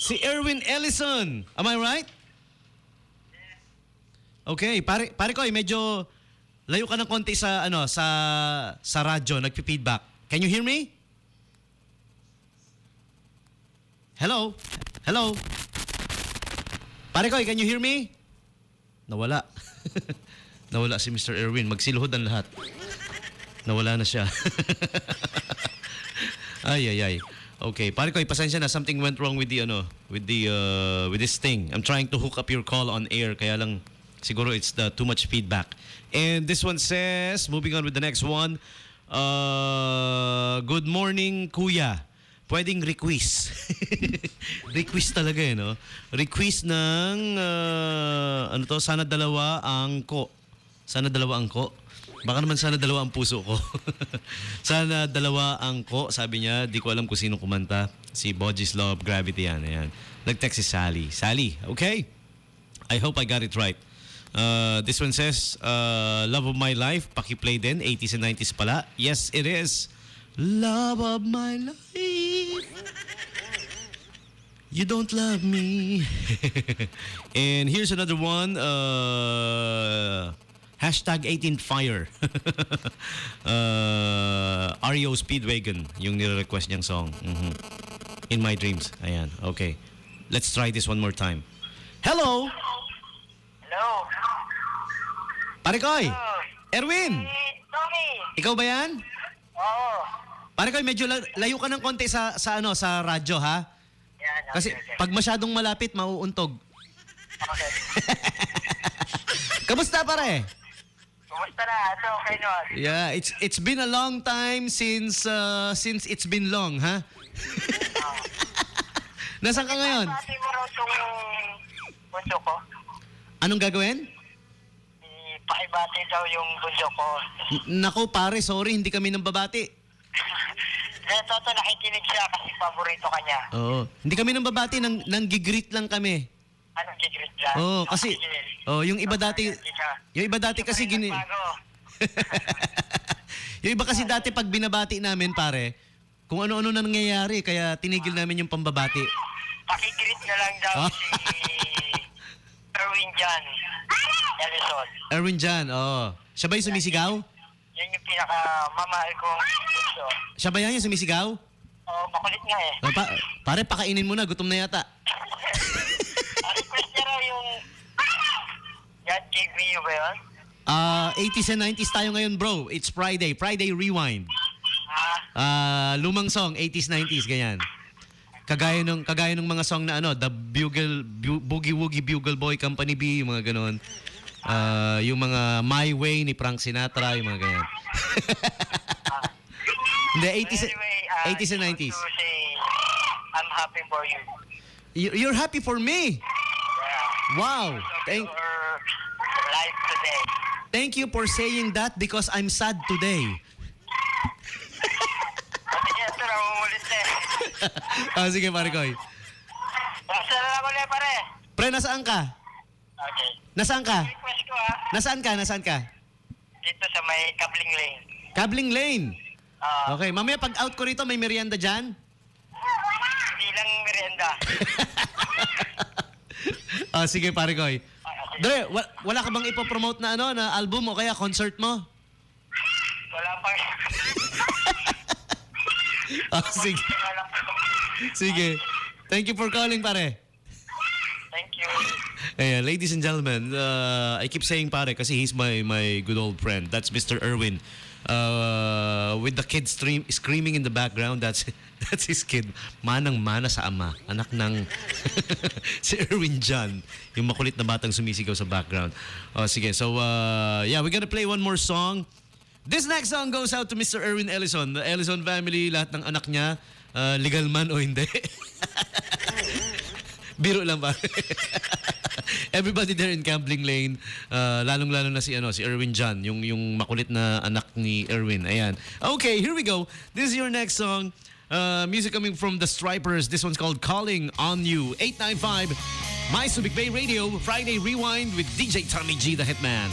Si Erwin Ellison. Am I right? Okay, pare ko, medyo layo ka ng konti sa sa radyo, nagpi-feedback. Can you hear me? Hello? Hello? Pare ko, can you hear me? Nawala. Nawala si Mr. Erwin. Magsiluhod ang lahat. Nawala na siya. Ay. Okay, pare ko, pasensya na, something went wrong with the with this thing. I'm trying to hook up your call on air, kaya lang siguro it's too much feedback. And this one says, moving on with the next one. Good morning, Kuya. Pwedeng request. Request talaga no? Request ng sana dalawa ang ko. Sana dalawa ang ko. Baka naman sana dalawa ang puso ko. Sana dalawa ang ko. Sabi niya, di ko alam kung sino kumanta. Si Boji's Law of Gravity yan. Ayan. Nag-text si Sally. Sally, okay? I hope I got it right. This one says, Love of My Life. Paki-play din. 80s and 90s pala. Yes, it is. Love of my life. You don't love me. And here's another one. Hashtag 18Fire. REO Speedwagon, yung nire-request niyang song. In My Dreams. Ayan, okay. Let's try this one more time. Hello! Hello! Parekoy! Erwin! Tommy! Ikaw ba yan? Oo. Parekoy, medyo layo ka ng konti sa radyo, ha? Yan, okay, Kasi pag masyadong malapit, mauuntog. Okay. Kamusta, pare? Kumusta na? Ito, okay nun. Yeah, it's been a long time since it's been long, ha? Nasaan ka ngayon? Pati mo raw itong bunso ko. Anong gagawin? Pakibati daw yung bunso ko. Nako, pare, sorry, hindi kami nang babati. Ito, nakikinig siya kasi paborito ka niya. Oo, hindi kami nang babati, nang gigreet lang kami. Anong gigrit dyan? Oo, kasi yung iba dati kasi yung iba kasi dati pag binabati namin, pare, kung ano-ano na nangyayari, kaya tinigil namin yung pambabati. Pakigrit na lang daw si Erwin Jan Ellison. Erwin Jan, oo. Siya ba yung sumisigaw? Yan yung pinakamamahal kong bunso. Siya ba yan yung sumisigaw? Oo, makulit nga eh. Pare, pakainin mo na, gutom na yata. Request niya raw yung God Gave Me You ba yun? 80s and 90s tayo ngayon, bro. It's Friday. Friday Rewind. Lumang song, 80s, 90s, ganyan. Kagaya ng mga song na The Boogie Woogie Bugle Boy Company B, yung mga ganon. Yung mga My Way ni Frank Sinatra, yung mga ganyan. Hindi, 80s and 90s. To say, I'm happy for you. You're happy for me? Yeah. Wow. Your life today. Thank you for saying that because I'm sad today. Pati niya ito, namumulit na eh. Sige, pare Koy. Nasa na lang ulit, pare. Pre, nasaan ka? Okay. Nasaan ka? Request ko ha. Nasaan ka? Dito sa may Kabling Lane. Kabling Lane. Okay, mamaya pag out ko rito, may merienda dyan? Hindi lang merienda. Sige, pare Koy. Dre, wala ka bang ipopromote na na album o kaya concert mo? Wala pa. Sige. Sige. Thank you for calling, pare. Thank you. Ayan, ladies and gentlemen, I keep saying pare kasi he's my good old friend. That's Mr. Erwin. With the kid screaming in the background, that's his kid. Manang-mana sa ama. Anak ng si Erwin Jan. Yung makulit na batang sumisigaw sa background. Sige, so yeah, we're gonna play one more song. This next song goes out to Mr. Erwin Ellison. The Ellison family, lahat ng anak niya, legal man o hindi. Biro lang ba? Everybody there in Kabling Lane, lalong-lalo na si Erwin Jan, yung makulit na anak ni Erwin. Ayan. Okay, here we go. This is your next song. Music coming from the Stripers. This one's called Calling on You. 895 My Subic Bay Radio, Friday Rewind with DJ Tommy G, the Hitman.